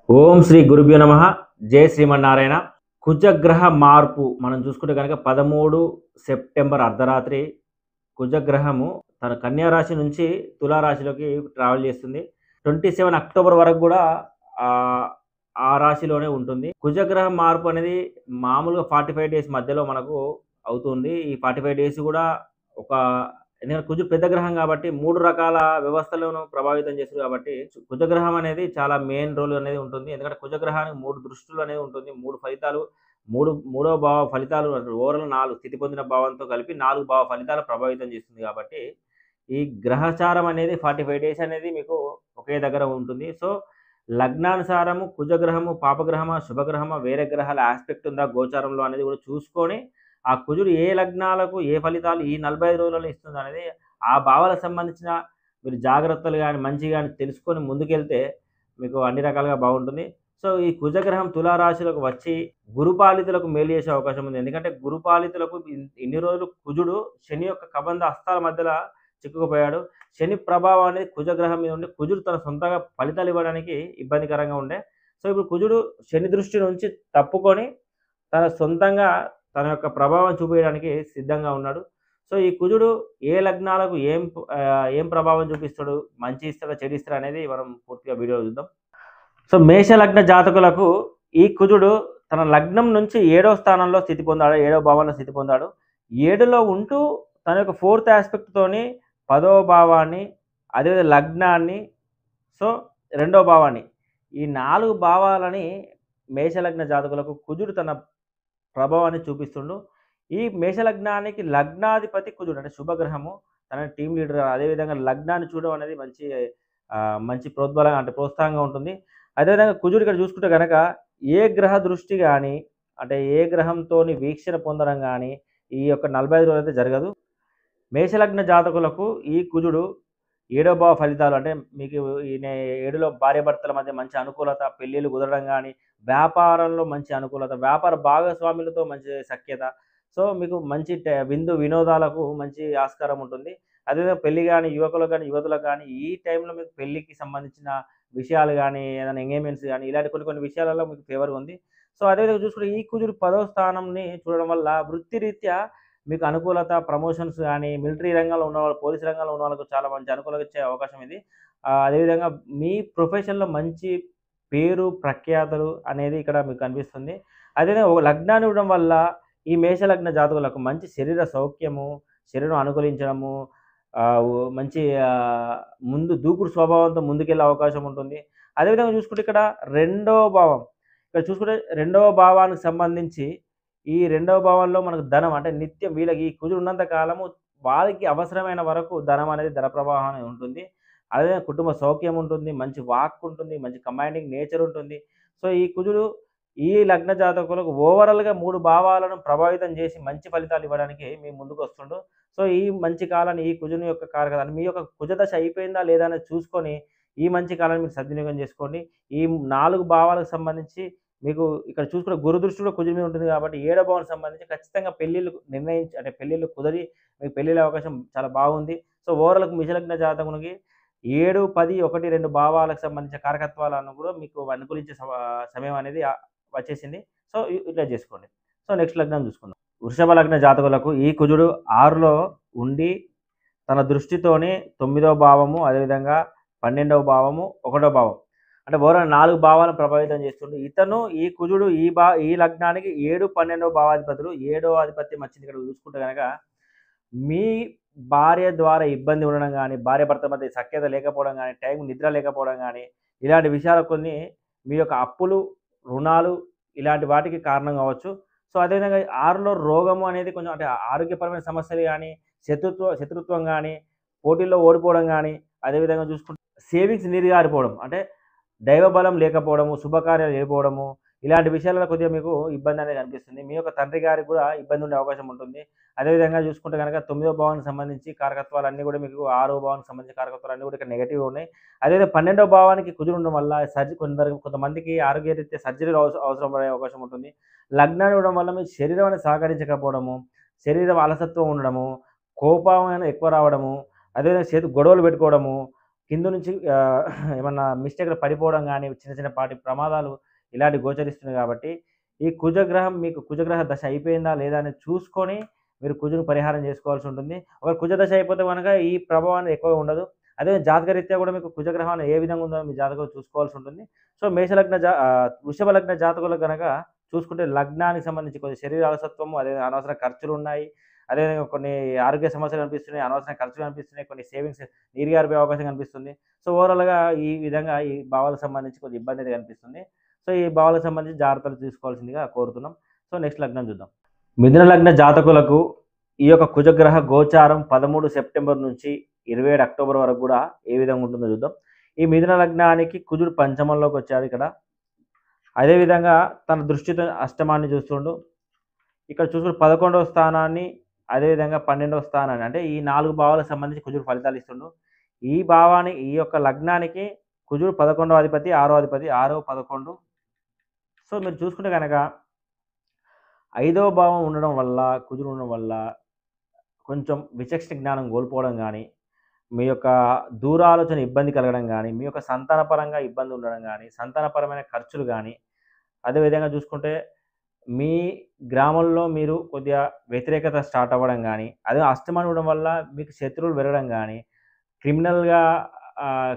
ఓం శ్రీ గురుభ్యో నమః. జై శ్రీమన్నారాయణ. కుజగ్రహ మార్పు మనం చూసుకుంటే కనుక 13 సెప్టెంబర్ అర్ధరాత్రి కుజగ్రహము తన కన్యా రాశి నుంచి తులా రాశిలోకి ట్రావెల్ చేస్తుంది. 27 అక్టోబర్ వరకు కూడా ఆహ్, ఆ రాశిలోనే ఉంటుంది. కుజగ్రహం మార్పు అనేది మామూలుగా 45 డేస్ మధ్యలో మనకు అవుతుంది. ఈ 45 డేస్ కూడా ఒక ఎందుకంటే కుజుడు పెద్ద గ్రహం కాబట్టి 3 రకాల వ్యవస్థలను ప్రభావితం చేస్తుంది కాబట్టి కుజగ్రహం అనేది చాలా మెయిన్ రోల్ అనేది ఉంటుంది. ఎందుకంటే కుజగ్రహానికి 3 దృష్టులు అనేవి ఉంటుంది. 3 ఫలితాలు మూడో భావ ఫలితాలు ఓవరాల్ 4 స్థితి పొందిన భావంతో కలిపి 4 భావ ఫలితాలు ప్రభావితం చేస్తుంది కాబట్టి, ఈ గ్రహచారం అనేది 45 డేస్ అనేది మీకు ఒకే దగ్గర ఉంటుంది. సో, లగ్నానుసారము కుజగ్రహము పాపగ్రహమా, శుభగ్రహమా, వేరే గ్రహాల యాస్పెక్ట్ ఉందా గోచారంలో అనేది కూడా చూసుకొని, ఆ కుజుడు ఏ లగ్నాలకు ఏ ఫలితాలు ఈ 45 రోజులలో ఇస్తుందనేది ఆ భావాలకు సంబంధించిన మీరు జాగ్రత్తలు గాని, మంచి గాని తెలుసుకొని ముందుకెళ్తే మీకు అన్ని రకాలుగా బాగుంటుంది. సో, ఈ కుజగ్రహం తులారాశిలోకి వచ్చి గురుపాలితులకు మేలు చేసే అవకాశం ఉంది. ఎందుకంటే గురుపాలితులకు ఇన్ని రోజులు కుజుడు శని యొక్క కబంధ హస్తాల మధ్యల చిక్కుకుపోయాడు. శని ప్రభావం అనేది కుజగ్రహం మీద ఉండి కుజుడు తన సొంతంగా ఫలితాలు ఇవ్వడానికి ఇబ్బందికరంగా ఉండే. సో, ఇప్పుడు కుజుడు శని దృష్టి నుంచి తప్పుకొని తన సొంతంగా తన యొక్క ప్రభావం చూపియడానికి సిద్ధంగా ఉన్నాడు. సో, ఈ కుజుడు ఏ లగ్నాలకు ఏం ప్రభావం చూపిస్తాడు? మంచి ఇస్తాడా? చెడు ఇస్తాడా? అనేది మనం పూర్తిగా వీడియోలో చూద్దాం. సో, మేష లగ్న జాతకులకు ఈ కుజుడు తన లగ్నం నుంచి 7వ స్థానంలో స్థితి పొందాడు. 7వ భావంలో స్థితి పొందాడు. 7లో ఉంటూ తన యొక్క 4th యాస్పెక్ట్‌తోని 10వ భావాన్ని, అదేవిధంగా లగ్నాన్ని, సో, 2వ భావాన్ని ఈ 4 భావాలని మేషలగ్న జాతకులకు కుజుడు తన ప్రభావాన్ని చూపిస్తుండు. ఈ మేషలగ్నానికి లగ్నాధిపతి కుజుడు అంటే శుభగ్రహము. తన టీమ్ లీడర్ అదేవిధంగా లగ్నాన్ని చూడడం అనేది మంచి ప్రోద్బలం అంటే ప్రోత్సాహంగా ఉంటుంది. అదేవిధంగా కుజుడు ఇక్కడ చూసుకుంటే గనక ఏ గ్రహ దృష్టి గాని, అంటే ఏ గ్రహంతోని వీక్షణ పొందడం గాని ఈ యొక్క 45 రోజులైతే జరగదు. మేషలగ్న జాతకులకు ఈ కుజుడు 7వ భావ ఫలితాలు అంటే మీకు ఈయన 7లో భార్యాభర్తల మధ్య మంచి అనుకూలత, పెళ్ళిళ్ళు కుదరడం గాని, వ్యాపారంలో మంచి అనుకూలత, వ్యాపార భాగస్వాములతో మంచి సఖ్యత. సో, మీకు మంచి విందు వినోదాలకు మంచి ఆస్కారం ఉంటుంది. అదేవిధంగా పెళ్లి గాని, యువకులకు గాని, యువతులకు గాని ఈ టైంలో మీకు పెళ్ళికి సంబంధించిన విషయాలు గాని, ఏదైనా ఎంగేజ్‌మెంట్స్ గాని ఇలాంటి కొన్ని విషయాలలో మీకు ఫేవర్‌గా ఉంది. సో, అదేవిధంగా చూసుకుంటే ఈ కుజుడు 10వ స్థానంని చూడడం వల్ల వృత్తిరీత్యా మీకు అనుకూలత, ప్రమోషన్స్ గాని, మిలిటరీ రంగంలో ఉన్నవాళ్ళు, పోలీస్ రంగంలో ఉన్న వాళ్ళకి చాలా మంచి అనుకూలత ఇచ్చే అవకాశం ఇది. అదేవిధంగా మీ ప్రొఫెషన్‌లో మంచి పేరు, ప్రఖ్యాతలు అనేది ఇక్కడ మీకు కనిపిస్తుంది. అదేవిధంగా ఒక లగ్నాన్ని ఇవ్వడం వల్ల ఈ మేష లగ్న జాతకులకు మంచి శరీర సౌఖ్యము, శరీరం అనుకూలించడము, మంచి ముందు దూకుడు స్వభావంతో ముందుకెళ్ళే అవకాశం ఉంటుంది. అదేవిధంగా చూసుకుంటే ఇక్కడ రెండవ భావం. ఇక్కడ చూసుకుంటే రెండవ భావానికి సంబంధించి ఈ రెండవ భావంలో మనకు ధనం అంటే నిత్యం వీళ్ళకి ఈ కుజుడు ఉన్నంత కాలము వాళ్ళకి అవసరమైన వరకు ధనం అనేది ధన ప్రవాహం అనేది ఉంటుంది. అదే కుటుంబ సౌఖ్యం ఉంటుంది. మంచి వాక్ ఉంటుంది. మంచి కమాండింగ్ నేచర్ ఉంటుంది. సో, ఈ కుజుడు ఈ లగ్న జాతకులకు ఓవరాల్‌గా 3 భావాలను ప్రభావితం చేసి మంచి ఫలితాలు ఇవ్వడానికి మీ ముందుకొస్తుండు. సో, ఈ మంచి కాలాన్ని ఈ కుజుని యొక్క కారకదాన్ని మీ యొక్క కుజదశ అయిపోయిందా లేదా అనేది చూసుకొని ఈ మంచి కాలాన్ని మీరు సద్వినియోగం చేసుకోండి. ఈ 4 భావాలకు సంబంధించి మీకు ఇక్కడ చూసుకుంటే గురు దృష్టి కూడా కుజుడి మీద ఉంటుంది కాబట్టి 7వ భావానికి సంబంధించి ఖచ్చితంగా పెళ్ళిళ్ళు అంటే పెళ్ళిళ్ళు కుదిరి మీకు పెళ్ళిళ్ళ అవకాశం చాలా బాగుంది. సో, ఓవరాల్‌గా మిషలగ్న జాతకునికి 7, 10, 1, 2 భావాలకు సంబంధించిన కారకత్వాలను కూడా మీకు అనుకూలించే సమయం అనేది వచ్చేసింది. సో, ఇట్లా చేసుకోండి. సో, నెక్స్ట్ లగ్నం చూసుకుందాం. వృషభ లగ్న జాతకులకు ఈ కుజుడు 6లో ఉండి తన దృష్టితోని 9వ భావము, అదేవిధంగా 12వ భావము, 1వ భావం అంటే ఓవరాల్ 4 భావాలను ప్రభావితం చేస్తుండు. ఇతను ఈ కుజుడు ఈ లగ్నానికి 7, 12వ భావాధిపతులు. 7వ ఆధిపత్యం వచ్చింది ఇక్కడ చూసుకుంటే గనక మీ భార్య ద్వారా ఇబ్బంది ఉండడం గాని, భార్యాభర్తల మధ్య సఖ్యత లేకపోవడం గాని, టైంకి నిద్ర లేకపోవడం గాని, ఇలాంటి విషయాలు కొన్ని మీ యొక్క అప్పులు, రుణాలు ఇలాంటి వాటికి కారణం కావచ్చు. సో, అదేవిధంగా 6లో రోగము అనేది కొంచెం అంటే ఆరోగ్యపరమైన సమస్యలు గాని, శత్రుత్వం గాని, పోటీల్లో ఓడిపోవడం గాని, అదేవిధంగా చూసుకుంటే సేవింగ్స్ నీరుగారిపోవడం అంటే దైవ బలం లేకపోవడము, శుభకార్యాలు లేకపోవడము, ఇలాంటి విషయాలలో కొద్దిగా మీకు ఇబ్బంది అనేది కనిపిస్తుంది. మీ యొక్క తండ్రి గారికి కూడా ఇబ్బంది ఉండే అవకాశం ఉంటుంది. అదేవిధంగా చూసుకుంటే గనక 9వ భావానికి సంబంధించి కారకత్వాలన్నీ కూడా మీకు 6వ భావానికి సంబంధించిన కారకత్వాలన్నీ కూడా ఇక్కడ నెగెటివ్‌గా ఉన్నాయి. అదేవిధంగా 12వ భావానికి కుజుడు ఉండడం వల్ల కొంతమందికి ఆరోగ్యరీత్యా సర్జరీలు అవసరం పడే అవకాశం ఉంటుంది. లగ్నాన్ని ఇవ్వడం వల్ల మీ శరీరం అనేది సహకరించకపోవడము, శరీరం అలసత్వం ఉండడము, కోపం అనేది ఎక్కువ రావడము, అదేవిధంగా గొడవలు పెట్టుకోవడము, కింద నుంచి ఏమన్నా మిస్టేక్‌లో పడిపోవడం గాని, చిన్న చిన్న పాటి ప్రమాదాలు ఇలాంటివి గోచరిస్తున్నాయి కాబట్టి, ఈ కుజగ్రహం మీకు కుజగ్రహ దశ అయిపోయిందా లేదా అనేది చూసుకొని మీరు కుజుని పరిహారం చేసుకోవాల్సి ఉంటుంది. ఒకవేళ కుజ దశ అయిపోతే గనక ఈ ప్రభావం అనేది ఎక్కువగా ఉండదు. అదే జాతకరీత్యా కూడా మీకు కుజగ్రహం అనేది ఏ విధంగా ఉందో మీ జాతకంలో చూసుకోవాల్సి ఉంటుంది. సో, వృషభ లగ్న జాతకులకు గనక చూసుకుంటే లగ్నానికి సంబంధించి కొద్దిగా శరీర అలసత్వము, అదే అనవసర ఖర్చులున్నాయి. అదేవిధంగా కొన్ని ఆరోగ్య సమస్యలు కనిపిస్తున్నాయి. అనవసరమైన ఖర్చులు కనిపిస్తున్నాయి. కొన్ని సేవింగ్స్ నీరుగారిపోయే అవకాశం కనిపిస్తుంది. సో, ఓవరాల్‌గా ఈ విధంగా ఈ భావాలకు సంబంధించి కొద్దిగా ఇబ్బంది అయితే కనిపిస్తుంది. సో, ఈ భావాలకు సంబంధించి జాగ్రత్తలు తీసుకోవాల్సిందిగా కోరుతున్నాం. సో, నెక్స్ట్ లగ్నం చూద్దాం. మిథున లగ్న జాతకులకు ఈ యొక్క కుజగ్రహ గోచారం 13 సెప్టెంబర్ నుంచి 27 అక్టోబర్ వరకు కూడా ఏ విధంగా ఉంటుందో చూద్దాం. ఈ మిథున లగ్నానికి కుజుడు పంచమంలోకి వచ్చాడు ఇక్కడ. అదేవిధంగా తన దృష్టితో అష్టమాన్ని చూస్తుండు. ఇక్కడ చూసుకుంటే 11వ స్థానాన్ని, అదేవిధంగా 12వ స్థానాన్ని, అంటే ఈ 4 భావాలకు సంబంధించి కుజుడు ఫలితాలు ఇస్తుండు. ఈ యొక్క లగ్నానికి కుజుడు 11వ అధిపతి, 6వ అధిపతి, 6, 11. సో, మీరు చూసుకుంటే గనక 5వ భావం ఉండడం వల్ల, కుజుడు ఉండడం వల్ల కొంచెం విచక్షణ జ్ఞానం కోల్పోవడం గానీ, మీ యొక్క దూరాలోచన ఇబ్బంది కలగడం గానీ, మీ యొక్క సంతానపరంగా ఇబ్బంది ఉండడం గానీ, సంతానపరమైన ఖర్చులు గానీ, అదేవిధంగా చూసుకుంటే మీ గ్రామంలో మీరు కొద్దిగా వ్యతిరేకత స్టార్ట్ అవ్వడం గానీ, అదే అష్టమం ఉండడం వల్ల మీకు శత్రువులు పెరగడం గానీ,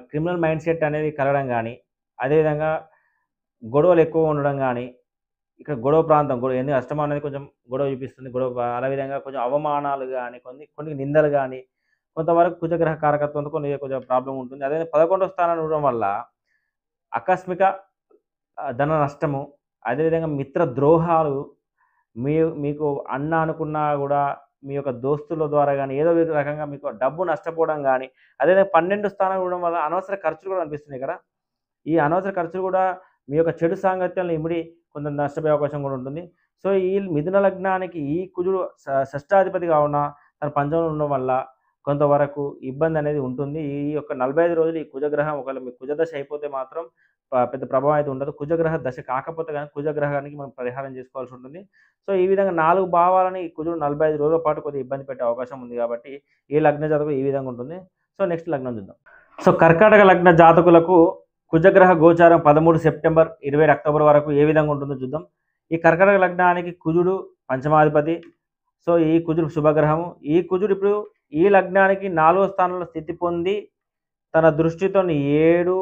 క్రిమినల్ మైండ్ సెట్ అనేది కలగడం గానీ, అదేవిధంగా గొడవలు ఎక్కువగా ఉండడం గానీ, ఇక్కడ గొడవ ప్రాంతం ఎందుకంటే అష్టమం అనేది కొంచెం గొడవ చూపిస్తుంది. అదే విధంగా కొంచెం అవమానాలు గానీ, కొన్ని నిందలు గానీ, కొంతవరకు కుజగ్రహ కారకత్వంతో కొంచెం ప్రాబ్లమ్ ఉంటుంది. అదే 11వ స్థానాన్ని ఉండడం వల్ల ఆకస్మిక ధన నష్టము, అదేవిధంగా మిత్ర ద్రోహాలు, మీకు అన్న అనుకున్నా గూడా మీ యొక్క దోస్తుల ద్వారా గానీ, ఏదో ఒక రకంగా మీకు డబ్బు నష్టపోవడం గానీ, అదేవిధంగా 12 స్థానం ఉండడం వల్ల అనవసర ఖర్చులు కూడా కనిపిస్తున్నాయి ఇక్కడ. ఈ అనవసర ఖర్చులు కూడా మీ యొక్క చెడు సాంగత్యాలను ఇమిడి కొంత నష్టపోయే అవకాశం కూడా ఉంటుంది. సో, ఈ మిథున లగ్నానికి ఈ కుజుడు షష్టాధిపతి కావున తన పంచమంలో ఉండడం వల్ల కొంతవరకు ఇబ్బంది అనేది ఉంటుంది. ఈ యొక్క 45 రోజులు ఈ కుజగ్రహం ఒకవేళ మీకు కుజదశ అయిపోతే మాత్రం పెద్ద ప్రభావం అయితే ఉండదు. కుజగ్రహ దశ కాకపోతే గనక కుజగ్రహానికి మనం పరిహారం చేసుకోవాల్సి ఉంటుంది. సో, ఈ విధంగా 4 భావాలని ఈ కుజుడు 45 రోజుల పాటు కొద్దిగా ఇబ్బంది పెట్టే అవకాశం ఉంది కాబట్టి, ఈ లగ్న జాతకులు ఈ విధంగా ఉంటుంది. సో, నెక్స్ట్ లగ్నం చూద్దాం. సో, కర్కాటక లగ్న జాతకులకు కుజగ్రహ గోచారం 13 సెప్టెంబర్ 27 అక్టోబర్ వరకు ఏ విధంగా ఉంటుందో చూద్దాం. ఈ కర్కాటక లగ్నానికి కుజుడు పంచమాధిపతి. సో, ఈ కుజుడు శుభగ్రహము. ఈ కుజుడు ఇప్పుడు ఈ లగ్నానికి 4వ స్థానంలో స్థితి పొంది తన దృష్టితోని 7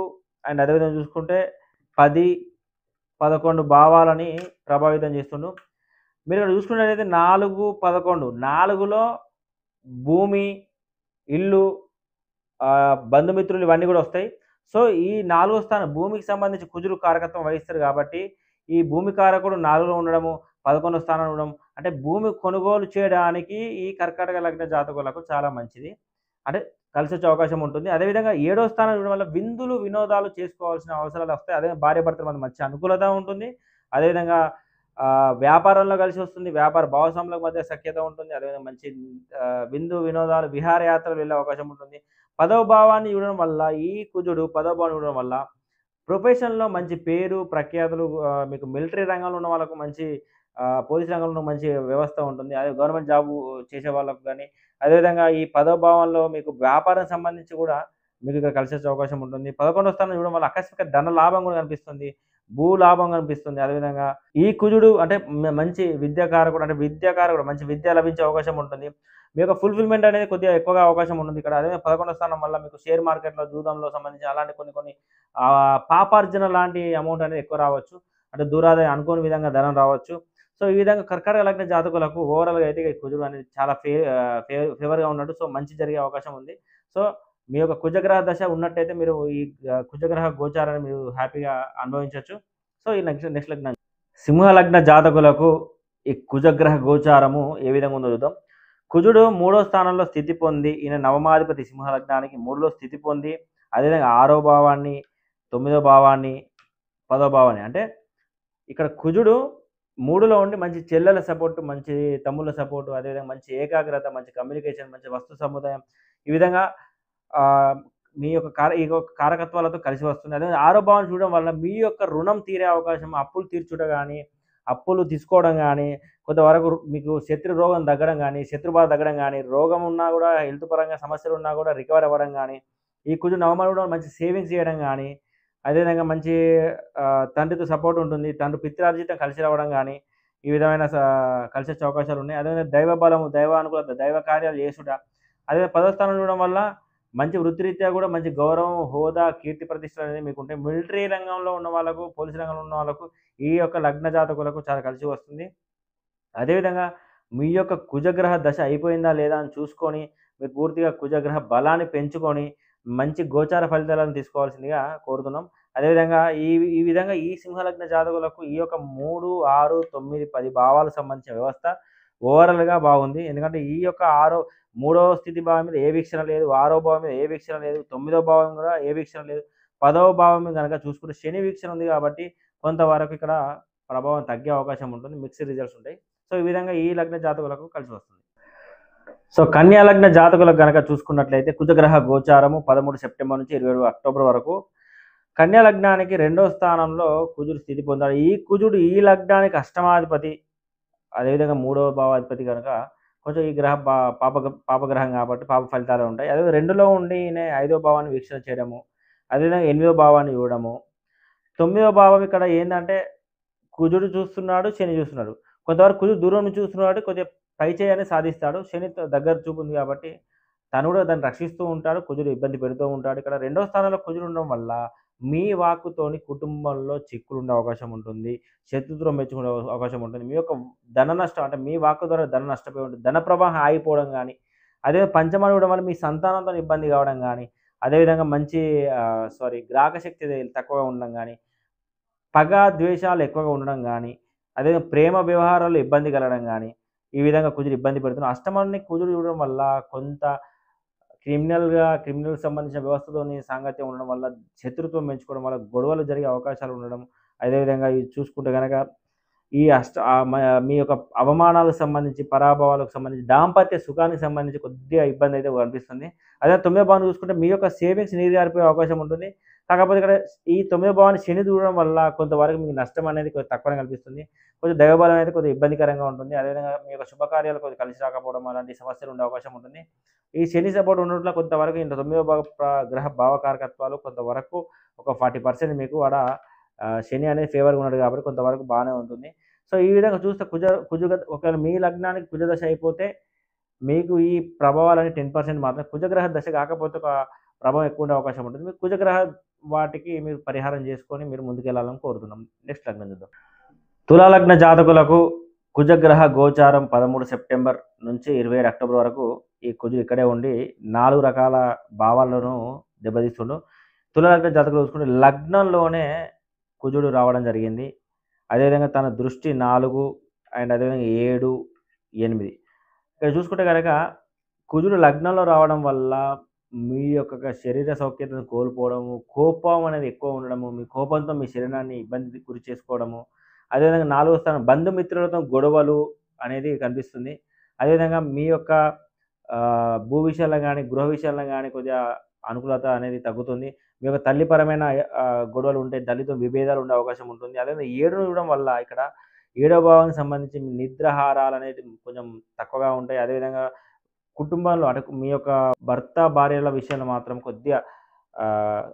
అండ్ అదేవిధంగా చూసుకుంటే 10, 11 భావాలని ప్రభావితం చేస్తుండు. మీరు ఇక్కడ చూసుకున్నట్లయితే 4, 11, 4లో భూమి, ఇల్లు, బంధుమిత్రులు ఇవన్నీ కూడా వస్తాయి. సో, ఈ 4వ స్థానం భూమికి సంబంధించి కుజుడు కారకత్వం వహిస్తారు కాబట్టి, ఈ భూమి కారకుడు 4లో ఉండడము, 11వ స్థానంలో ఉండడం అంటే భూమి కొనుగోలు చేయడానికి ఈ కర్కాటక లగ్న జాతకులకు చాలా మంచిది. అంటే కలిసొచ్చే అవకాశం ఉంటుంది. అదేవిధంగా 7వ స్థానం ఉండడం వల్ల విందులు, వినోదాలు చేసుకోవాల్సిన అవసరాలు వస్తాయి. అదే భార్యాభర్తల మధ్య మంచి అనుకూలత ఉంటుంది. అదేవిధంగా వ్యాపారంలో కలిసి వస్తుంది. వ్యాపార భాగస్వాముల మధ్య సఖ్యత ఉంటుంది. అదేవిధంగా మంచి విందు, వినోదాలు, విహారయాత్రలు వెళ్ళే అవకాశం ఉంటుంది. 10వ భావాన్ని చూడడం వల్ల ఈ కుజుడు 10వ భావాన్ని చూడడం వల్ల ప్రొఫెషన్‌లో మంచి పేరు, ప్రఖ్యాతులు, మీకు మిలిటరీ రంగంలో ఉన్న వాళ్ళకు మంచి, పోలీస్ రంగంలో మంచి వ్యవస్థ ఉంటుంది. అదే గవర్నమెంట్ జాబు చేసే వాళ్ళకు గానీ, అదేవిధంగా ఈ 10వ భావంలో మీకు వ్యాపారం సంబంధించి కూడా మీకు ఇక్కడ కలిసొచ్చే అవకాశం ఉంటుంది. 11వ స్థానం చూడడం వల్ల ఆకస్మిక ధన లాభం కూడా కనిపిస్తుంది. భూ లాభం కనిపిస్తుంది. అదేవిధంగా ఈ కుజుడు అంటే మంచి విద్యాకారకుడు, అంటే విద్యాకారకుడు, మంచి విద్య లభించే అవకాశం ఉంటుంది. మీ యొక్క ఫుల్‌ఫిల్‌మెంట్ అనేది కొద్దిగా ఎక్కువగా అవకాశం ఉంటుంది ఇక్కడ. అదే 11వ స్థానం వల్ల మీకు షేర్ మార్కెట్‌లో, జూదంలో సంబంధించి అలాంటి కొన్ని పాపార్జన లాంటి అమౌంట్ అనేది ఎక్కువ రావచ్చు. అంటే దూరాదాయం అనుకోని విధంగా ధనం రావచ్చు. సో, ఈ విధంగా కర్కాటక లగ్న జాతకులకు ఓవరాల్‌గా అయితే ఈ కుజుడు అనేది చాలా ఫేవర్‌గా ఉన్నాడు. సో, మంచి జరిగే అవకాశం ఉంది. సో, మీ యొక్క కుజగ్రహ దశ ఉన్నట్టయితే మీరు ఈ కుజగ్రహ గోచారాన్ని మీరు హ్యాపీగా అనుభవించొచ్చు. సో, ఈ నెక్స్ట్ లగ్నం సింహ లగ్న జాతకులకు ఈ కుజగ్రహ గోచారము ఏ విధంగా ఉందో చూద్దాం. కుజుడు 3వ స్థానంలో స్థితి పొంది, ఈయన నవమాధిపతి సింహ లగ్నానికి 3లో స్థితి పొంది, అదేవిధంగా 6వ భావాన్ని, 9వ భావాన్ని, 10వ భావాన్ని, అంటే ఇక్కడ కుజుడు 3లో ఉండి మంచి చెల్లెల సపోర్ట్, మంచి తమ్ముళ్ళ సపోర్ట్, అదేవిధంగా మంచి ఏకాగ్రత, మంచి కమ్యూనికేషన్, మంచి వస్తు సముదాయం, ఈ విధంగా మీ యొక్క ఈ యొక్క కారకత్వాలతో కలిసి వస్తుంది. అదే 6వ భావాన్ని చూడడం వల్ల మీ యొక్క రుణం తీరే అవకాశం, అప్పులు తీర్చుట గానీ, అప్పులు తీసుకోవడం గానీ, కొంతవరకు మీకు శత్రు రోగం తగ్గడం గానీ, శత్రు బాధ తగ్గడం గానీ, రోగం ఉన్నా గూడా హెల్త్ పరంగా సమస్యలున్నా గూడా రికవర్ అవ్వడం గానీ, ఈ కుజు నవంబర్ కూడా మంచి సేవింగ్స్ చేయడం కానీ, అదేవిధంగా మంచి తండ్రితో సపోర్ట్ ఉంటుంది. తండ్రి పిత్రార్జితం కలిసి రావడం గానీ, ఈ విధమైన కలిసొచ్చే అవకాశాలున్నాయి. అదేవిధంగా దైవ బలము, దైవ అనుకూలత, దైవ కార్యాలు చేసుట. అదే 10వ స్థానం చూడడం వల్ల మంచి వృత్తిరీత్యా కూడా మంచి గౌరవం, హోదా, కీర్తి ప్రతిష్టలనేవి మీకుంటాయి. మిలిటరీ రంగంలో ఉన్న వాళ్ళకు, పోలీసు రంగంలో ఉన్న వాళ్ళకు ఈ యొక్క లగ్న జాతకులకు చాలా కలిసి వస్తుంది. అదేవిధంగా మీ యొక్క కుజగ్రహ దశ అయిపోయిందా లేదా అని చూసుకొని, మీరు పూర్తిగా కుజగ్రహ బలాన్ని పెంచుకొని, మంచి గోచార ఫలితాలను తీసుకోవాల్సిందిగా కోరుతున్నాం. అదేవిధంగా ఈ విధంగా ఈ సింహలగ్న జాతకులకు ఈ యొక్క 3, 6, 9, 10 భావాలకు సంబంధించిన వ్యవస్థ ఓవరాల్‌గా బాగుంది. ఎందుకంటే ఈ యొక్క మూడవ స్థితి భావం మీద ఏ వీక్షణ లేదు, 6వ భావం మీద ఏ వీక్షణ లేదు, 9వ భావం కూడా ఏ వీక్షణ లేదు. 10వ భావం మీద గనక చూసుకుంటే శని వీక్షణ ఉంది కాబట్టి కొంతవరకు ఇక్కడ ప్రభావం తగ్గే అవకాశం ఉంటుంది. మిక్స్డ్ రిజల్ట్స్ ఉంటాయి. సో, ఈ విధంగా ఈ లగ్న జాతకులకు కలిసి వస్తుంది. సో, కన్యా లగ్న జాతకులకు గనక చూసుకున్నట్లయితే కుజగ్రహ గోచారము 13 సెప్టెంబర్ నుంచి 27 అక్టోబర్ వరకు. కన్యా లగ్నానికి 2వ స్థానంలో కుజుడు స్థితి పొందాడు. ఈ కుజుడు ఈ లగ్నానికి అష్టమాధిపతి, అదేవిధంగా 3వ భావాధిపతి కనుక కొంచెం ఈ గ్రహ పాపగ్రహం కాబట్టి పాప ఫలితాలే ఉంటాయి. అదే 2లో ఉండి ఈయన 5వ భావాన్ని వీక్షణ చేయడము, అదేవిధంగా 8వ భావాన్ని చూడడము. 9వ భావం ఇక్కడ ఏందంటే కుజుడు చూస్తున్నాడు, శని చూస్తున్నాడు. కొంతవరకు కుజుడు దూరం నుంచి చూస్తున్నాడు, కొద్దిగా పై చేయాన్ని సాధిస్తాడు. శని దగ్గర చూపు ఉంది కాబట్టి తను కూడా దాన్ని రక్షిస్తూ ఉంటాడు. కుజుడు ఇబ్బంది పెడుతూ ఉంటాడు. ఇక్కడ 2వ స్థానంలో కుజుడు ఉండడం వల్ల మీ వాక్కుతోని కుటుంబంలో చిక్కులుండే అవకాశం ఉంటుంది. శత్రుత్వం మెచ్చుకునే అవకాశం ఉంటుంది. మీ యొక్క ధన నష్టం అంటే మీ వాక్కు ద్వారా ధన నష్టపోయి ఉంటుంది. ధన ప్రవాహం ఆగిపోవడం గానీ, అదే పంచమాలు ఇవ్వడం వల్ల మీ సంతానంతో ఇబ్బంది కావడం గానీ, అదేవిధంగా మంచి గ్రాహక శక్తి తక్కువగా ఉండడం గానీ, పగ, ద్వేషాలు ఎక్కువగా ఉండడం గానీ, అదే ప్రేమ వ్యవహారాల్లో ఇబ్బంది కలగడం గానీ, ఈ విధంగా కుజుడు ఇబ్బంది పెడుతున్నాడు. అష్టమాన్ని కుజుడు చూడడం వల్ల కొంత క్రిమినల్‌కి సంబంధించిన వ్యవస్థతోని సాంగత్యం ఉండడం వల్ల, శత్రుత్వం పెంచుకోవడం వల్ల గొడవలు జరిగే అవకాశాలు ఉండడం. అదేవిధంగా ఇది చూసుకుంటే గనక ఈ మీ యొక్క అవమానాలకు సంబంధించి, పరాభవాలకు సంబంధించి, దాంపత్య సుఖానికి సంబంధించి కొద్దిగా ఇబ్బంది అయితే కనిపిస్తుంది. అదే 9వ భావాన్ని చూసుకుంటే మీ యొక్క సేవింగ్స్ నీరుగారిపోయే అవకాశం ఉంటుంది. కాకపోతే ఇక్కడ ఈ 9వ భావాన్ని శని చూడడం వల్ల కొంతవరకు మీకు నష్టం అనేది కొద్దిగా తక్కువనే కనిపిస్తుంది. కొంచెం దైవబలం అయితే కొద్దిగా ఇబ్బందికరంగా ఉంటుంది. అదేవిధంగా మీ యొక్క శుభకార్యాలు కొద్దిగా కలిసి రాకపోవడం అలాంటి సమస్యలు ఉండే అవకాశం ఉంటుంది. ఈ శని సపోర్ట్ ఉండడంలో కొంతవరకు 9వ గ్రహ భావకారకత్వాలు కొంతవరకు ఒక 40% మీకు శని అనేది ఫేవర్‌గా ఉన్నాడు కాబట్టి కొంతవరకు బానే ఉంటుంది. సో, ఈ విధంగా చూస్తే ఒకవేళ మీ లగ్నానికి కుజదశ అయిపోతే మీకు ఈ ప్రభావాలన్నీ 10% మాత్రమే. కుజగ్రహ దశ కాకపోతే ఒక ప్రభావం ఎక్కువ ఉండే అవకాశం ఉంటుంది. మీరు కుజగ్రహ వాటికి మీరు పరిహారం చేసుకొని మీరు ముందుకెళ్ళాలని కోరుతున్నాం. నెక్స్ట్ లగ్నం చూద్దాం. తులా లగ్న జాతకులకు కుజగ్రహ గోచారం 13 సెప్టెంబర్ నుంచి 27 అక్టోబర్ వరకు ఈ కుజుడు ఇక్కడే ఉండి 4 రకాల భావాలను దెబ్బతీస్తుండు. తులా లగ్న జాతకులు చూసుకుంటే లగ్నంలోనే కుజుడు రావడం జరిగింది. అదేవిధంగా తన దృష్టి 4 అండ్ అదేవిధంగా 7, 8 ఇక్కడ చూసుకుంటే కనుక కుజుడు లగ్నంలో రావడం వల్ల మీ యొక్క శరీర సౌఖ్యతను కోల్పోవడము, కోపం అనేది ఎక్కువ ఉండడము, మీ కోపంతో మీ శరీరాన్ని ఇబ్బందికి గురి చేసుకోవడము, అదేవిధంగా 4వ స్థానం బంధుమిత్రులతో గొడవలు అనేది కనిపిస్తుంది. అదేవిధంగా మీ యొక్క భూ విషయాల్లో గానీ, గృహ విషయాల్లో గానీ కొద్దిగా అనుకూలత అనేది తగ్గుతుంది. మీ యొక్క తల్లిపరమైన గొడవలు ఉంటాయి. తల్లితో విభేదాలు ఉండే అవకాశం ఉంటుంది. అదేవిధంగా 7ను చూడడం వల్ల ఇక్కడ 7వ భావానికి సంబంధించి మీ నిద్రాహారాలనేవి కొంచెం తక్కువగా ఉంటాయి. అదేవిధంగా కుటుంబంలో అంటే మీ యొక్క భర్త, భార్యల విషయంలో మాత్రం కొద్దిగా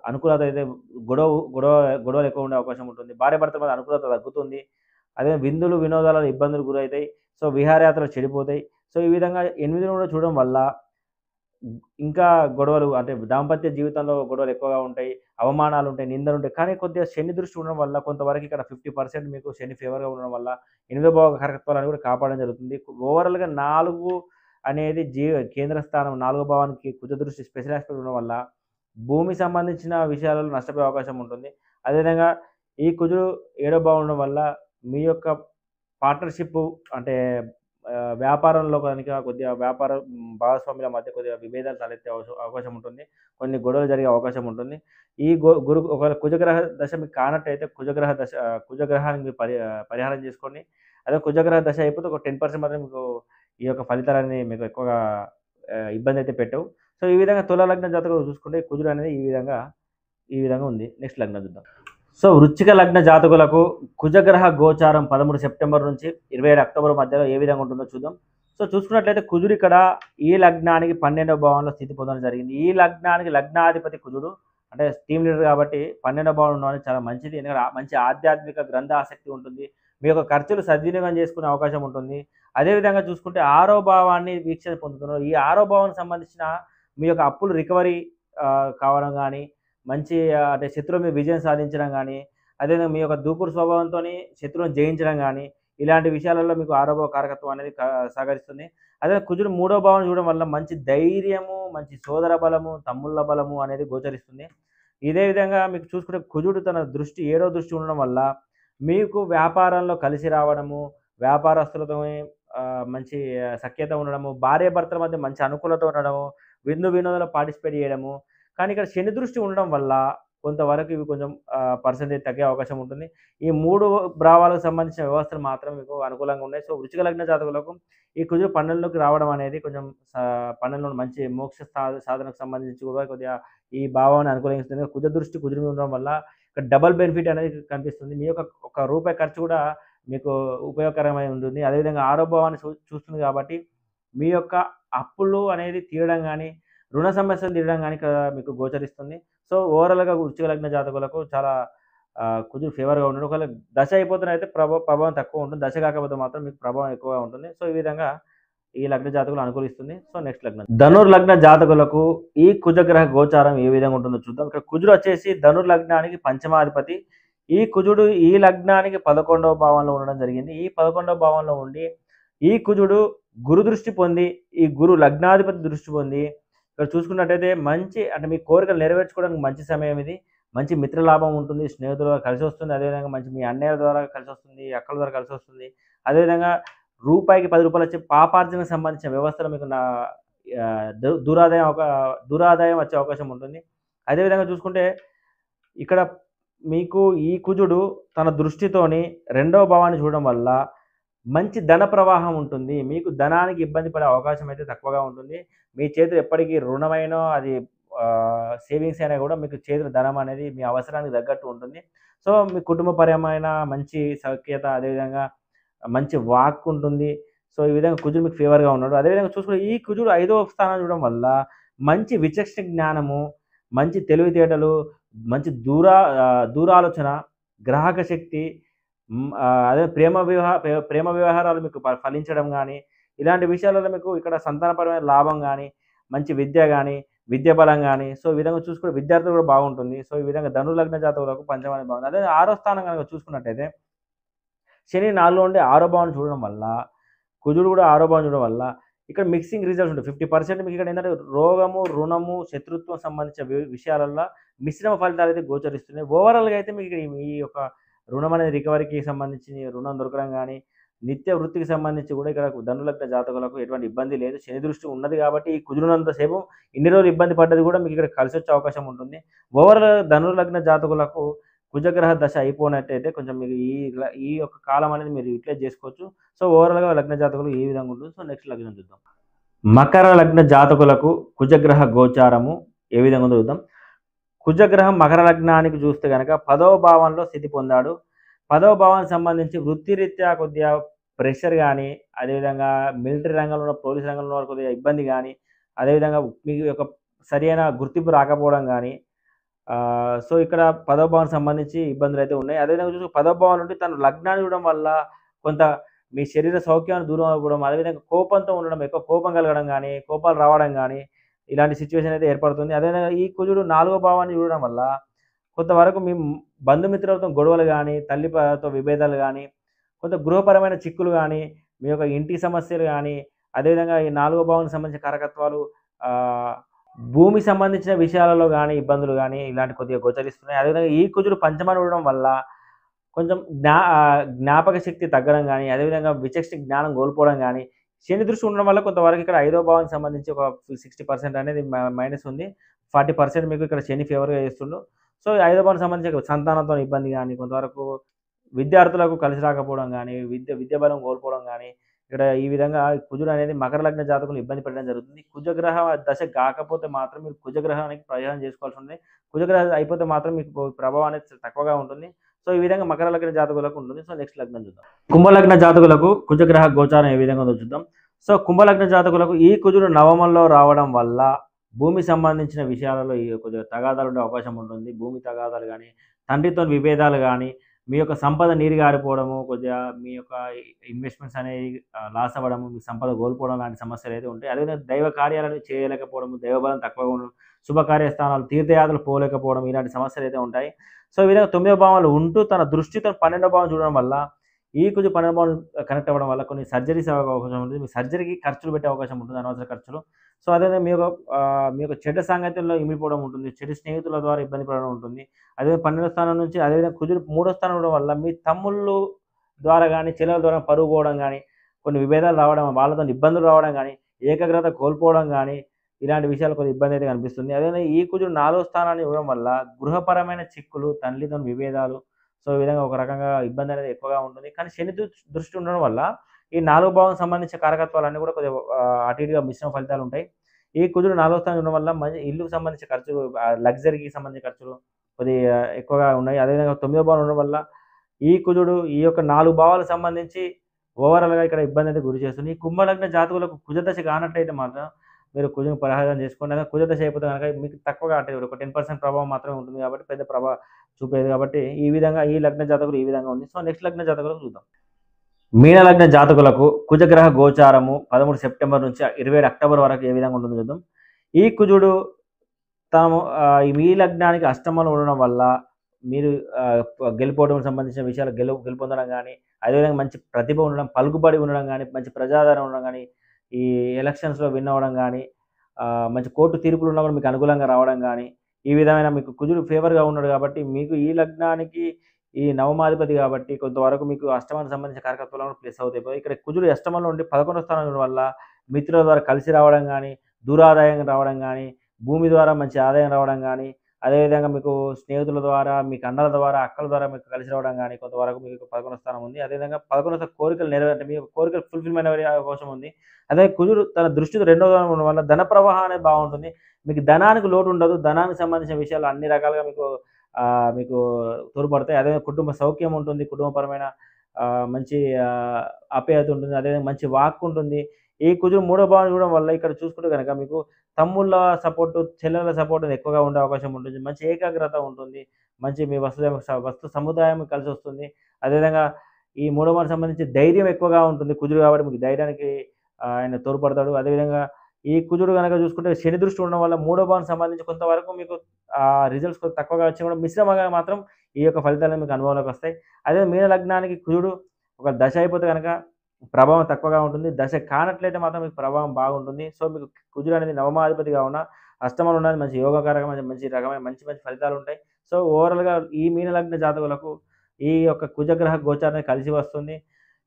అనుకూలత అయితే గొడవలు ఎక్కువ ఉండే అవకాశం ఉంటుంది. భార్యాభర్తల మధ్య అనుకూలత తగ్గుతుంది. అదే విందులు, వినోదాలలో ఇబ్బందులు గురైతాయి. సో, విహారయాత్రలు చెడిపోతాయి. సో, ఈ విధంగా 8ను కూడా చూడడం వల్ల ఇంకా గొడవలు అంటే దాంపత్య జీవితంలో గొడవలు ఎక్కువగా ఉంటాయి. అవమానాలుంటాయి, నిందలుంటాయి. కానీ కొద్దిగా శని దృష్టి ఉండడం వల్ల కొంతవరకు ఇక్కడ 50% మీకు శని ఫేవర్‌గా ఉండడం వల్ల 8వ భావ కారకత్వాలను కూడా కాపాడడం జరుగుతుంది. ఓవరాల్‌గా 4 అనేది కేంద్ర స్థానం 4వ భావానికి కుజ దృష్టి స్పెషల్ ఆస్పెక్ట్ ఉండడం వల్ల భూమి సంబంధించిన విషయాలలో నష్టపోయే అవకాశం ఉంటుంది. అదేవిధంగా ఈ కుజుడు 7వ భావం ఉండడం వల్ల మీ యొక్క పార్ట్నర్‌షిప్ అంటే వ్యాపారంలో కనుక కొద్దిగా భాగస్వాముల మధ్య కొద్దిగా విభేదాలు తలెత్తే అవకాశం ఉంటుంది. కొన్ని గొడవలు జరిగే అవకాశం ఉంటుంది. ఈ ఒకవేళ కుజగ్రహ దశ మీకు కానట్టయితే కుజగ్రహానికి మీరు పరిహారం చేసుకోండి. అదే కుజగ్రహ దశ అయిపోతే ఒక 10% మాత్రం మీకు ఈ యొక్క ఫలితాలన్నీ మీకు ఎక్కువగా ఇబ్బంది అయితే పెట్టవు. సో, ఈ విధంగా తులా లగ్న జాతకులు చూసుకుంటే కుజుడు అనేది ఈ విధంగా ఉంది. నెక్స్ట్ లగ్నం చూద్దాం. సో, వృశ్చిక లగ్న జాతకులకు కుజగ్రహ గోచారం 13 సెప్టెంబర్ నుంచి 27 అక్టోబర్ మధ్యలో ఏ విధంగా ఉంటుందో చూద్దాం. సో చూసుకున్నట్లయితే కుజుడు ఇక్కడ ఈ లగ్నానికి 12వ భావంలో స్థితి పొందడం జరిగింది. ఈ లగ్నానికి లగ్నాధిపతి కుజుడు, అంటే టీమ్ లీడర్ కాబట్టి 12వ భావం ఉండడం అనేది చాలా మంచిది. ఎందుకంటే మంచి ఆధ్యాత్మిక గ్రంథ ఆసక్తి ఉంటుంది. మీ యొక్క ఖర్చులు సద్వినియోగం చేసుకునే అవకాశం ఉంటుంది. అదేవిధంగా చూసుకుంటే 6వ భావాన్ని వీక్షణ పొందుతున్నారు. ఈ 6వ భావానికి సంబంధించిన మీ యొక్క అప్పులు రికవరీ కావడం కానీ, మంచి అంటే శత్రువుల మీద విజయం సాధించడం కానీ, అదేవిధంగా మీ యొక్క దూకుడు స్వభావంతోని శత్రువులను జయించడం కానీ, ఇలాంటి విషయాలలో మీకు 6వ భావ కారకత్వం అనేది సహకరిస్తుంది. అదే కుజుడు 3వ భావం చూడడం వల్ల మంచి ధైర్యము, మంచి సోదర బలము, తమ్ముళ్ళ బలము అనేది గోచరిస్తుంది. ఇదే విధంగా మీకు చూసుకుంటే కుజుడు తన దృష్టి 7వ దృష్టి ఉండడం వల్ల మీకు వ్యాపారంలో కలిసి రావడము, వ్యాపారస్తులతో మంచి సఖ్యత ఉండడము, భార్యాభర్తల మధ్య మంచి అనుకూలత ఉండడము, విందు వినోదంలో పార్టిసిపేట్ చేయడము. కానీ ఇక్కడ శని దృష్టి ఉండడం వల్ల కొంతవరకు ఇవి కొంచెం పర్సెంటేజ్ తగ్గే అవకాశం ఉంటుంది. ఈ 3 భావాలకు సంబంధించిన వ్యవస్థలు మాత్రం మీకు అనుకూలంగా ఉన్నాయి. సో వృశ్చిక లగ్న జాతకులకు ఈ కుజుడు 12లోకి రావడం అనేది కొంచెం 12లో మంచి మోక్ష సాధనకు సంబంధించి కూడా కొద్దిగా ఈ భావాన్ని అనుకూలిస్తుంది. కుజ దృష్టి కుజుడి మీద ఉండడం వల్ల ఇక్కడ డబుల్ బెనిఫిట్ అనేది కనిపిస్తుంది. మీ యొక్క ఒక రూపాయి ఖర్చు కూడా మీకు ఉపయోగకరమై ఉంటుంది. అదేవిధంగా 6వ భావాన్ని చూస్తుంది కాబట్టి మీ యొక్క అప్పులు అనేది తీరడం కానీ, రుణ సమస్యలు తీరడం కానీ ఇక్కడ మీకు గోచరిస్తుంది. సో ఓవరాల్‌గా వృశ్చిక లగ్న జాతకులకు చాలా కుజుడు ఫేవర్‌గా ఉండడం. ఒకవేళ దశ అయిపోతేనైతే ప్రభావం తక్కువ ఉంటుంది. దశ కాకపోతే మాత్రం మీకు ప్రభావం ఎక్కువగా ఉంటుంది. సో ఈ విధంగా ఈ లగ్న జాతకులు అనుకూలిస్తుంది. సో నెక్స్ట్ లగ్నం ధనుర్ లగ్న జాతకులకు ఈ కుజగ్రహ గోచారం ఏ విధంగా ఉంటుందో చూద్దాం. ఇక్కడ కుజుడు వచ్చేసి ధనుర్ లగ్నానికి పంచమాధిపతి. ఈ కుజుడు ఈ లగ్నానికి 11వ భావంలో ఉండడం జరిగింది. ఈ 11వ భావంలో ఉండి ఈ కుజుడు గురు దృష్టి పొంది, ఈ గురు లగ్నాధిపతి దృష్టి పొంది ఇక్కడ చూసుకున్నట్టయితే మంచి అంటే మీ కోరికలు నెరవేర్చుకోవడానికి మంచి సమయం ఇది. మంచి మిత్రలాభం ఉంటుంది, స్నేహితుల ద్వారా కలిసి వస్తుంది. అదేవిధంగా మంచి మీ అన్నయ్య ద్వారా కలిసి వస్తుంది, అక్కల ద్వారా కలిసి వస్తుంది. అదేవిధంగా రూపాయికి 10 రూపాయలు వచ్చే పాపార్జనకు సంబంధించిన వ్యవస్థలో మీకు దురాదాయం వచ్చే అవకాశం ఉంటుంది. అదేవిధంగా చూసుకుంటే ఇక్కడ మీకు ఈ కుజుడు తన దృష్టితోని 2వ భావాన్ని చూడడం వల్ల మంచి ధన ప్రవాహం ఉంటుంది. మీకు ధనానికి ఇబ్బంది పడే అవకాశం అయితే తక్కువగా ఉంటుంది. మీ చేతులు ఎప్పటికీ రుణమైనో అది సేవింగ్స్ అయినా కూడా మీకు చేతుల ధనం అనేది మీ అవసరానికి తగ్గట్టు ఉంటుంది. సో మీ కుటుంబపరమైన మంచి సఖ్యత, అదేవిధంగా మంచి వాక్ ఉంటుంది. సో ఈ విధంగా కుజుడు మీకు ఫేవర్‌గా ఉన్నాడు. అదేవిధంగా చూసుకుంటే ఈ కుజుడు 5వ స్థానం చూడడం వల్ల మంచి విచక్షణ జ్ఞానము, మంచి తెలివితేటలు, మంచి దూరాలోచన, గ్రాహక శక్తి, అదే ప్రేమ వ్యవహారాలు మీకు ఫలించడం కానీ, ఇలాంటి విషయాలలో మీకు ఇక్కడ సంతానపరమైన లాభం కానీ, మంచి విద్య కానీ, విద్య బలం కానీ, సో ఈ విధంగా చూసుకుంటే విద్యార్థులు కూడా బాగుంటుంది. సో ఈ విధంగా ధను లగ్న జాతకులకు పంచమాది బాగుంది. అదే 6వ స్థానం కనుక చూసుకున్నట్టయితే శని 4లో ఉండి 6వ భావాన్ని చూడడం వల్ల, కుజుడు కూడా 6వ భావం చూడడం వల్ల ఇక్కడ మిక్సింగ్ రిజల్ట్స్ ఉంటాయి. 50% మీకు ఇక్కడ ఏంటంటే రోగము, రుణము, శత్రుత్వం సంబంధించిన విషయాలలో మిశ్రమ ఫలితాలు అయితే గోచరిస్తున్నాయి. ఓవరాల్‌గా అయితే మీకు ఈ యొక్క రుణం అనేది రికవరీకి సంబంధించి రుణం దొరకడం కానీ, నిత్య వృత్తికి సంబంధించి కూడా ఇక్కడ ధనులగ్న జాతకులకు ఎటువంటి ఇబ్బంది లేదు. శని దృష్టి ఉన్నది కాబట్టి ఈ కుజుడున్నంతసేపు ఇన్ని రోజులు ఇబ్బంది పడ్డది కూడా మీకు ఇక్కడ కలిసి వచ్చే అవకాశం ఉంటుంది. ఓవరాల్ ధనులగ్న జాతకులకు కుజగ్రహ దశ అయిపోయినట్టయితే కొంచెం మీకు ఈ యొక్క కాలం అనేది మీరు యూటిలైజ్ చేసుకోవచ్చు. సో ఓవరాల్‌గా లగ్న జాతకులు ఈ విధంగా ఉంటుంది. సో నెక్స్ట్ లగ్నం చూద్దాం. మకర లగ్న జాతకులకు కుజగ్రహ గోచారము ఏ విధంగా ఉందో చూద్దాం. కుజగ్రహం మకర లగ్నానికి చూస్తే కనుక 10వ భావంలో స్థితి పొందాడు. 10వ భావానికి సంబంధించి వృత్తిరీత్యా కొద్దిగా ప్రెషర్ కానీ, అదేవిధంగా మిలిటరీ రంగంలో ఉన్న పోలీస్ రంగంలో కొద్దిగా ఇబ్బంది కానీ, అదేవిధంగా మీకు యొక్క సరైన గుర్తింపు రాకపోవడం కానీ, సో ఇక్కడ 10వ భావానికి సంబంధించి ఇబ్బందులు అయితే ఉన్నాయి. అదేవిధంగా చూసి 10వ భావం నుండి తను లగ్నాన్ని చూడడం వల్ల కొంత మీ శరీర సౌఖ్యాన్ని దూరం అవ్వడం, అదేవిధంగా కోపంతో ఉండడం, ఎక్కువ కోపం కలగడం కానీ, కోపాలు రావడం కానీ, ఇలాంటి సిచ్యువేషన్ అయితే ఏర్పడుతుంది. అదేవిధంగా ఈ కుజుడు 4వ భావాన్ని చూడడం వల్ల కొంతవరకు మీ బంధుమిత్రులతో గొడవలు కానీ, తల్లితో విభేదాలు కానీ, కొంత గృహపరమైన చిక్కులు కానీ, మీ యొక్క ఇంటి సమస్యలు కానీ, అదేవిధంగా ఈ 4వ భావానికి సంబంధించిన కారకత్వాలు భూమి సంబంధించిన విషయాలలో కానీ ఇబ్బందులు కానీ ఇలాంటి కొద్దిగా గోచరిస్తున్నాయి. అదేవిధంగా ఈ కుజుడు పంచమాన్ని ఉండడం వల్ల కొంచెం జ్ఞాపక శక్తి తగ్గడం కానీ, అదేవిధంగా విచక్షణ జ్ఞానం కోల్పోవడం కానీ, శని దృష్టి ఉండడం వల్ల కొంతవరకు ఇక్కడ 5వ భావానికి సంబంధించి ఒక 60% అనేది మైనస్ ఉంది. 40% మీకు ఇక్కడ శని ఫేవర్‌గా చేస్తుండు. సో 5వ భావానికి సంబంధించి సంతానంతో ఇబ్బంది కానీ, కొంతవరకు విద్యార్థులకు కలిసి రాకపోవడం కానీ, విద్య బలం కోల్పోవడం కానీ, ఇక్కడ ఈ విధంగా కుజుడు అనేది మకర లగ్న జాతకులు ఇబ్బంది పెట్టడం జరుగుతుంది. కుజగ్రహ దశ కాకపోతే మాత్రం మీరు కుజగ్రహానికి ప్రయాణం చేసుకోవాల్సి ఉంటుంది. కుజగ్రహం అయిపోతే మాత్రం మీకు ప్రభావం అనేది తక్కువగా ఉంటుంది. సో ఈ విధంగా మకర లగ్న జాతకులకు ఉంటుంది. సో నెక్స్ట్ లగ్నం చూద్దాం. కుంభలగ్న జాతకులకు కుజగ్రహ గోచారం ఏ విధంగా ఉందో చూద్దాం. సో కుంభలగ్న జాతకులకు ఈ కుజుడు నవమంలో రావడం వల్ల భూమి సంబంధించిన విషయాలలో ఈ కొద్దిగా తగాదాలు ఉండే అవకాశం ఉంటుంది. భూమి తగాదాలు గానీ, తండ్రితోని విభేదాలు గానీ, మీ యొక్క సంపద నీరుగారిపోవడము, కొద్దిగా మీ యొక్క ఇన్వెస్ట్‌మెంట్స్ అనేవి లాస్ అవ్వడము, మీ సంపద కోల్పోవడం లాంటి సమస్యలైతే ఉంటాయి. అదేవిధంగా దైవ కార్యాలను చేయలేకపోవడము, దైవబలం తక్కువగా ఉండడం, శుభకార్య స్థానాలు, తీర్థయాత్రలు పోలేకపోవడం ఇలాంటి సమస్యలైతే ఉంటాయి. సో, ఈ విధంగా 9వ భావంలో ఉంటూ తన దృష్టితో 12వ భావం చూడడం వల్ల ఈ కుజు 12వ భావం కనెక్ట్ అవ్వడం వల్ల కొన్ని సర్జరీస్ అవ్వే అవకాశం ఉంటుంది. మీ సర్జరీకి ఖర్చులు పెట్టే అవకాశం ఉంటుంది. అనవసర ఖర్చులు. సో, అదేవిధంగా మీ యొక్క చెడ్డ సాంగత్యంలో ఇమిడిపోవడం ఉంటుంది. చెడు స్నేహితుల ద్వారా ఇబ్బంది పడడం ఉంటుంది. అదే 12వ స్థానం నుంచి అదేవిధంగా కుజుడు 3వ స్థానం ఉండడం వల్ల మీ తమ్ముళ్ళు ద్వారా గానీ, చెల్లెల ద్వారా పరువు పోవడం గానీ, కొన్ని విభేదాలు రావడం, వాళ్ళతోని ఇబ్బందులు రావడం గానీ, ఏకాగ్రత కోల్పోవడం గానీ, ఇలాంటి విషయాలు కొద్దిగా ఇబ్బందయితే కనిపిస్తుంది. అదేవిధంగా ఈ కుజుడు 4వ స్థానాన్ని ఇవ్వడం వల్ల గృహపరమైన చిక్కులు, తల్లితోని విభేదాలు, సో, ఈ విధంగా ఒక రకంగా ఇబ్బందనేది ఎక్కువగా ఉంటుంది. కానీ శని దృష్టి ఉండడం వల్ల ఈ 4వ భావం సంబంధించిన కారకత్వాలన్నీ కూడా కొద్దిగా అటు ఇటుగా మిశ్రమ ఫలితాలుంటాయి. ఈ కుజుడు 4వ స్థానంలో ఉండడం వల్ల ఇల్లుకు సంబంధించిన ఖర్చులు, లగ్జరీకి సంబంధించిన ఖర్చులు కొద్దిగా ఎక్కువగా ఉన్నాయి. అదేవిధంగా 9వ భావం ఉండడం వల్ల ఈ కుజుడు ఈ యొక్క 4 భావాలకు సంబంధించి ఓవరాల్‌గా ఇక్కడ ఇబ్బందయితే గురి చేస్తుంది. ఈ కుంభలగ్న జాతకులకు కుజదశ కానట్టయితే మాత్రం మీరు కుజుని పరిహారం చేసుకోండి. అదే కుజదశ అయిపోతే గనక మీకు తక్కువగా అంటే ఒక 10% ప్రభావం మాత్రమే ఉంటుంది కాబట్టి పెద్ద చూపేది కాబట్టి ఈ విధంగా ఈ లగ్న జాతకులు ఈ విధంగా ఉంది. సో, నెక్స్ట్ లగ్న జాతకులకు చూద్దాం. మీన లగ్న జాతకులకు కుజగ్రహ గోచారము 13 సెప్టెంబర్ నుంచి 27 అక్టోబర్ వరకు ఏ విధంగా ఉంటుందో చూద్దాం. ఈ కుజుడు ఈ మీ లగ్నానికి అష్టమంలో ఉండడం వల్ల మీరు గెలుపోవడానికి సంబంధించిన విషయాలు గెలుపొందడం గానీ, అదేవిధంగా మంచి ప్రతిభ ఉండడం, పలుకుబడి ఉండడం గానీ, మంచి ప్రజాదరణ ఉండడం గానీ, ఈ ఎలక్షన్స్‌లో విన్ అవ్వడం గానీ, మంచి కోర్టు తీర్పులు ఉన్నా కూడా మీకు అనుకూలంగా రావడం గానీ, ఈ విధమైన మీకు కుజుడు ఫేవర్‌గా ఉన్నాడు కాబట్టి మీకు ఈ లగ్నానికి ఈ నవమాధిపతి కాబట్టి కొంతవరకు మీకు అష్టమానికి సంబంధించిన కారకత్వాలు కూడా ప్లస్ అవుతాయి. ఇక్కడ కుజుడు అష్టమంలో ఉండి 11వ స్థానం ఉండడం వల్ల మిత్రుల ద్వారా కలిసి రావడం గానీ, దురాదాయం రావడం గానీ, భూమి ద్వారా మంచి ఆదాయం రావడం గానీ, అదేవిధంగా మీకు స్నేహితుల ద్వారా, మీకు అన్నల ద్వారా, అక్కల ద్వారా మీకు కలిసి రావడం గానీ, కొంతవరకు మీకు 11వ స్థానం ఉంది. అదేవిధంగా 11వ స్థానం కోరికలు అంటే మీ కోరికలు ఫుల్‌ఫిల్‌మెంట్ అయ్యే అవకాశం ఉంది. అదే కుజుడు తన దృష్టితో 2వ స్థానం ఉండడం వల్ల ధన ప్రవాహం అనేది బాగుంటుంది. మీకు ధనానికి లోటు ఉండదు. ధనానికి సంబంధించిన విషయాలు అన్ని రకాలుగా మీకు తోడ్పడతాయి. అదే కుటుంబ సౌఖ్యం ఉంటుంది. కుటుంబపరమైన మంచి ఆప్యాయత ఉంటుంది. అదేవిధంగా మంచి వాక్ ఉంటుంది. ఈ కుజుడు 3వ భావం చూడడం వల్ల ఇక్కడ చూసుకుంటే గనక మీకు తమ్ముళ్ళ సపోర్టు, చెల్లెల సపోర్ట్ అనేది ఎక్కువగా ఉండే అవకాశం ఉంటుంది. మంచి ఏకాగ్రత ఉంటుంది. మంచి మీ వస్తు సముదాయం కలిసొస్తుంది. అదేవిధంగా ఈ 3వ భావానికి సంబంధించి ధైర్యం ఎక్కువగా ఉంటుంది. కుజుడు కాబట్టి మీకు ధైర్యానికి ఆయన తోడ్పడతాడు. అదేవిధంగా ఈ కుజుడు గనక చూసుకుంటే శని దృష్టి ఉండడం వల్ల 3వ భావానికి సంబంధించి కొంతవరకు మీకు రిజల్ట్స్ కొద్దిగా తక్కువగా వచ్చినా కూడా మిశ్రమంగా మాత్రం ఈ యొక్క ఫలితాలు మీకు అనుభవంలోకి వస్తాయి. అదే మీన లగ్నానికి కుజుడు ఒక దశ అయిపోతే గనక ప్రభావం తక్కువగా ఉంటుంది. దశ కానట్లయితే మాత్రం మీకు ప్రభావం బాగుంటుంది. సో, మీకు కుజుడు అనేది నవమాధిపతి కావున అష్టమంలో ఉన్నది మంచి యోగకారకం, మంచి రకమైన మంచి ఫలితాలుంటాయి. సో, ఓవరాల్‌గా ఈ మీన లగ్న జాతకులకు ఈ యొక్క కుజగ్రహ గోచారం కలిసి వస్తుంది.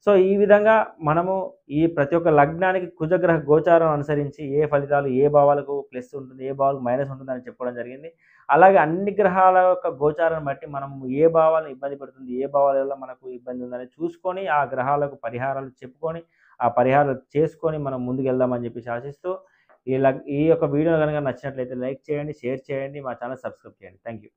సో, ఈ విధంగా మనము ఈ ప్రతి ఒక్క లగ్నానికి కుజగ్రహ గోచారం అనుసరించి ఏ ఫలితాలు, ఏ భావాలకు ప్లస్ ఉంటుంది, ఏ భావాలకు మైనస్ ఉంటుందని చెప్పుకోవడం జరిగింది. అలాగే అన్ని గ్రహాల యొక్క గోచారాన్ని బట్టి మనం ఏ భావాలను ఇబ్బంది పెడుతుంది, ఏ భావాల వల్ల మనకు ఇబ్బంది ఉందని చూసుకొని, ఆ గ్రహాలకు పరిహారాలు చెప్పుకొని, ఆ పరిహారాలు చేసుకొని మనం ముందుకెళ్దామని చెప్పేసి ఆశిస్తూ, ఈ యొక్క వీడియో గనక నచ్చినట్లయితే లైక్ చేయండి, షేర్ చేయండి, మా ఛానల్ సబ్స్క్రైబ్ చేయండి. Thank you.